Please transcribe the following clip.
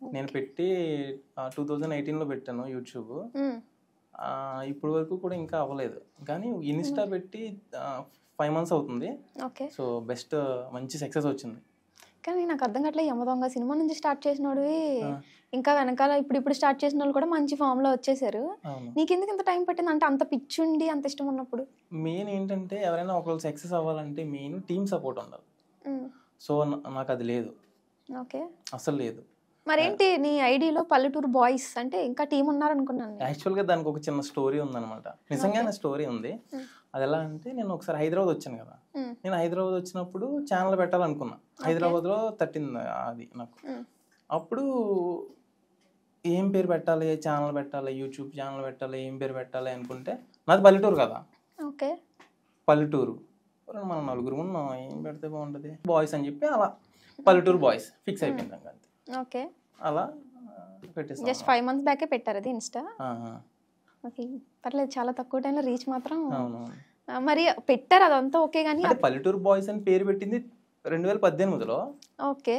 నేను పెట్టి 2018లో పెట్టాను యూట్యూబ్. ఇప్పటి వరకు కూడా ఇంకా అవ్వలేదు. కానీ ఇన్స్టా పెట్టి 5 months అవుతుంది. ఓకే. సో బెస్ట్ మంచి సక్సెస్ వచ్చింది. కానీ నాకు అర్థం కావట్లేదు, యమదొంగ సినిమా నుంచి స్టార్ట్ చేసినోడివి ఇంకా వెనకాల ఇప్పుడు స్టార్ట్ చేసిన వాళ్ళు కూడా మంచి ఫామ్ లో వచ్చేసారు. నీకెందుకు ఇంత టైం పట్టింది? అంటే అంత పిచ్చుండి అంత ఇష్టం ఉన్నప్పుడు. మెయిన్ ఏంటంటే ఎవరైనా ఒకళ్ళు సక్సెస్ అవ్వాలంటే మెయిన్ టీమ్ సపోర్ట్ ఉండాలి. సో నాకు అది లేదు. ఓకే. అసలు లేదు. మరేంటి నీ ఐడిలో పల్లెటూరు బాయ్స్ అంటే ఇంకా టీం ఉన్నారనుకున్నాను. యాక్చువల్గా దానికి ఒక చిన్న స్టోరీ ఉందన్నమాట. నిజంగానే స్టోరీ ఉంది. అది ఎలా అంటే, నేను ఒకసారి హైదరాబాద్ వచ్చాను కదా. నేను హైదరాబాద్ వచ్చినప్పుడు ఛానల్ పెట్టాలనుకున్నా. హైదరాబాద్లో తట్టింది అది నాకు. అప్పుడు ఏం పేరు పెట్టాలి, ఛానల్ పెట్టాలి, యూట్యూబ్ ఛానల్ పెట్టాలి, ఏం పేరు పెట్టాలి అనుకుంటే, నాది పల్లెటూరు కదా. ఓకే. పల్లెటూరు మనం నలుగురు ఉన్నాం, ఏం పెడితే బాగుంటుంది, బాయ్స్ అని చెప్పి అలా పల్లెటూరు బాయ్స్ ఫిక్స్ అయిపోయింది. అంతే. ఓకే. అలా పెట్టేసి జస్ట్ 5 months బ్యాకే పెట్టారు అది ఇన్స్టా. ఓకే, పర్లేదు, చాలా తక్కువ టైంలో రీచ్ మాత్రం. మరి పెట్టారు అదంతా ఓకే. కానీ పల్లెటూరు బాయ్స్ అని పేరు పెట్టింది 2018లో. ఓకే.